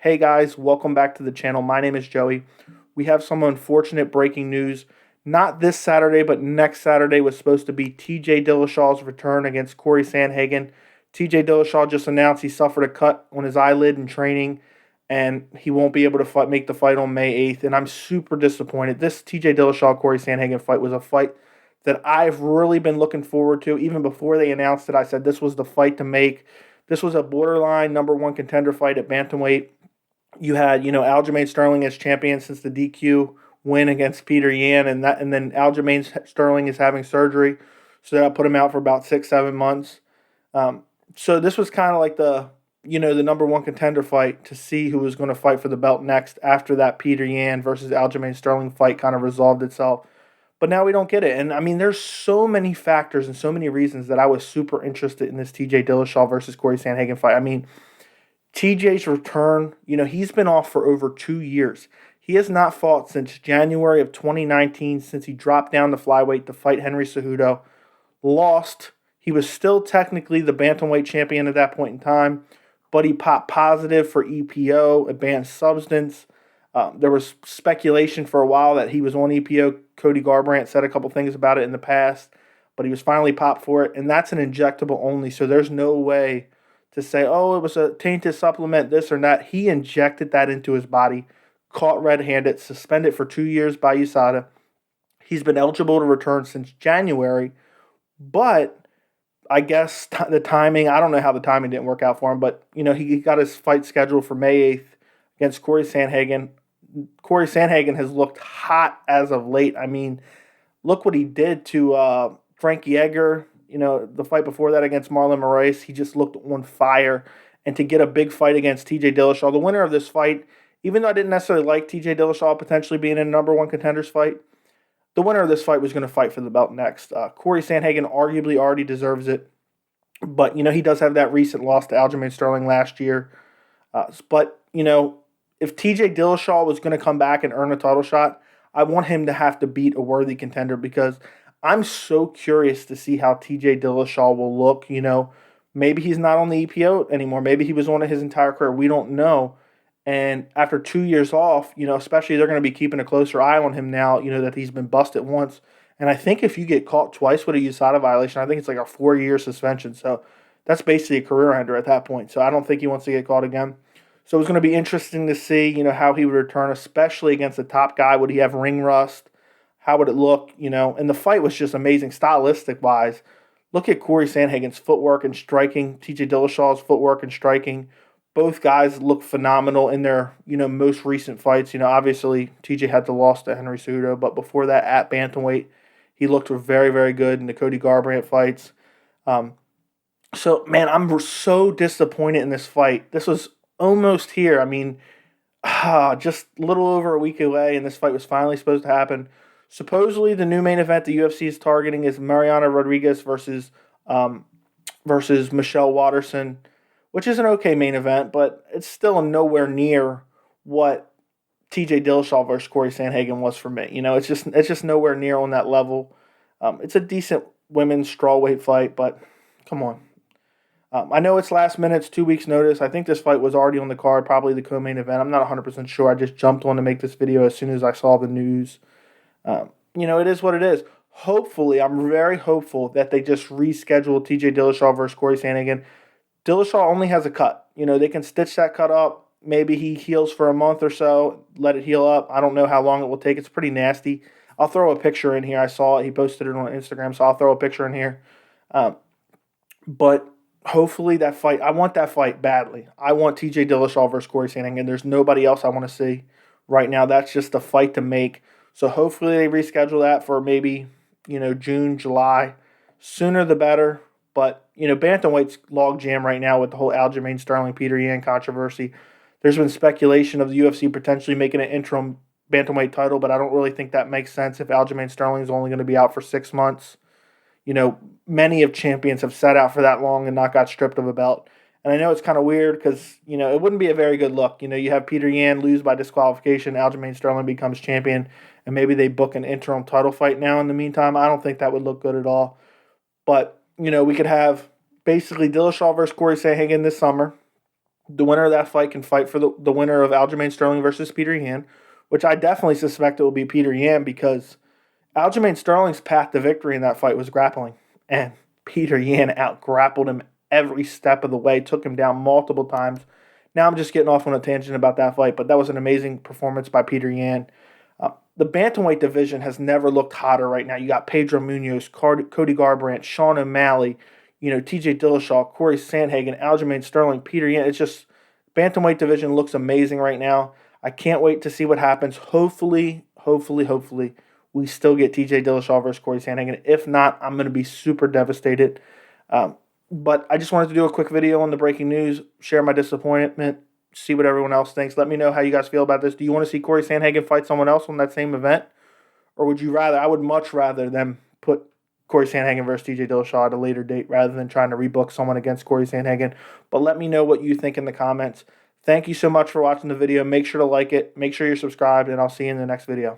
Hey guys, welcome back to the channel. My name is Joey. We have some unfortunate breaking news. Not this Saturday, but next Saturday was supposed to be T.J Dillashaw's return against Cory Sandhagen. T.J Dillashaw just announced he suffered a cut on his eyelid in training, and he won't be able to make the fight on May 8th, and I'm super disappointed. This T.J Dillashaw-Cory Sandhagen fight was a fight that I've really been looking forward to. Even before they announced it, I said this was the fight to make. This was a borderline number one contender fight at bantamweight. You had, Aljamain Sterling as champion since the DQ win against Peter Yan, and then Aljamain Sterling is having surgery, so that'll put him out for about 6-7 months. So this was kind of like the number one contender fight to see who was going to fight for the belt next after that Peter Yan versus Aljamain Sterling fight kind of resolved itself. But now we don't get it. And I mean, there's so many factors and so many reasons that I was super interested in this TJ Dillashaw versus Cory Sandhagen fight. I mean, TJ's return, he's been off for over 2 years. He has not fought since January of 2019, since he dropped down to flyweight to fight Henry Cejudo. Lost. He was still technically the bantamweight champion at that point in time, but he popped positive for EPO, a banned substance. There was speculation for a while that he was on EPO. Cody Garbrandt said a couple things about it in the past, but he was finally popped for it, and that's an injectable only, so there's no way to say, oh, it was a tainted supplement, this or that. He injected that into his body, caught red-handed, suspended for 2 years by USADA. He's been eligible to return since January, but I guess the timing, I don't know how the timing didn't work out for him, but, he got his fight scheduled for May 8th against Cory Sandhagen. Cory Sandhagen has looked hot as of late. I mean, look what he did to Frankie Edgar. The fight before that against Marlon Moraes, he just looked on fire. And to get a big fight against T.J. Dillashaw, the winner of this fight, even though I didn't necessarily like T.J. Dillashaw potentially being in a number one contenders fight, the winner of this fight was going to fight for the belt next. Cory Sandhagen arguably already deserves it. But, he does have that recent loss to Aljamain Sterling last year. But, if T.J. Dillashaw was going to come back and earn a title shot, I want him to have to beat a worthy contender because I'm so curious to see how T.J. Dillashaw will look. Maybe he's not on the EPO anymore. Maybe he was on it his entire career. We don't know. And after 2 years off, especially they're going to be keeping a closer eye on him now, that he's been busted once. And I think if you get caught twice with a USADA violation, I think it's like a 4-year suspension. So that's basically a career ender at that point. So I don't think he wants to get caught again. So it's going to be interesting to see, how he would return, especially against the top guy. Would he have ring rust? How would it look? And the fight was just amazing stylistic-wise. Look at Cory Sandhagen's footwork and striking, T.J. Dillashaw's footwork and striking. Both guys look phenomenal in their, most recent fights. Obviously, T.J. had the loss to Henry Cejudo, but before that, at bantamweight, he looked very, very good in the Cody Garbrandt fights. So, man, I'm so disappointed in this fight. This was almost here. I mean, just a little over a week away, and this fight was finally supposed to happen. Supposedly, the new main event the UFC is targeting is Marina Rodriguez versus Michelle Waterson, which is an okay main event, but it's still nowhere near what T.J. Dillashaw versus Cory Sandhagen was for me. It's just nowhere near on that level. It's a decent women's strawweight fight, but come on. I know it's last minute, it's 2 weeks' notice. I think this fight was already on the card, probably the co-main event. I'm not 100% sure. I just jumped on to make this video as soon as I saw the news. It is what it is. Hopefully, I'm very hopeful that they just reschedule T.J. Dillashaw versus Cory Sandhagen. Dillashaw only has a cut. They can stitch that cut up. Maybe he heals for a month or so, let it heal up. I don't know how long it will take. It's pretty nasty. I'll throw a picture in here. I saw it. He posted it on Instagram, so I'll throw a picture in here. But hopefully that fight, I want that fight badly. I want T.J. Dillashaw versus Cory Sandhagen. There's nobody else I want to see right now. That's just a fight to make. So hopefully they reschedule that for maybe, June, July. Sooner the better. But, bantamweight's log jam right now with the whole Aljamain Sterling, Peter Yan controversy. There's been speculation of the UFC potentially making an interim bantamweight title, but I don't really think that makes sense if Aljamain Sterling is only going to be out for 6 months. Many of champions have sat out for that long and not got stripped of a belt. And I know it's kind of weird because, it wouldn't be a very good look. You have Peter Yan lose by disqualification, Aljamain Sterling becomes champion, and maybe they book an interim title fight now in the meantime. I don't think that would look good at all. But, we could have basically Dillashaw versus Cory Sandhagen this summer. The winner of that fight can fight for the winner of Aljamain Sterling versus Peter Yan, which I definitely suspect it will be Peter Yan because Aljamain Sterling's path to victory in that fight was grappling, and Peter Yan out-grappled him every step of the way, took him down multiple times. Now I'm just getting off on a tangent about that fight, but that was an amazing performance by Peter Yan. The bantamweight division has never looked hotter right now. You got Pedro Munoz, Cody Garbrandt, Sean O'Malley, T.J. Dillashaw, Cory Sandhagen, Aljamain Sterling, Peter Yan. It's just bantamweight division looks amazing right now. I can't wait to see what happens. Hopefully, we still get T.J. Dillashaw versus Cory Sandhagen. If not, I'm going to be super devastated. But I just wanted to do a quick video on the breaking news, share my disappointment, see what everyone else thinks. Let me know how you guys feel about this. Do you want to see Cory Sandhagen fight someone else on that same event? Or would you rather, I would much rather them put Cory Sandhagen versus TJ Dillashaw at a later date rather than trying to rebook someone against Cory Sandhagen. But let me know what you think in the comments. Thank you so much for watching the video. Make sure to like it. Make sure you're subscribed, and I'll see you in the next video.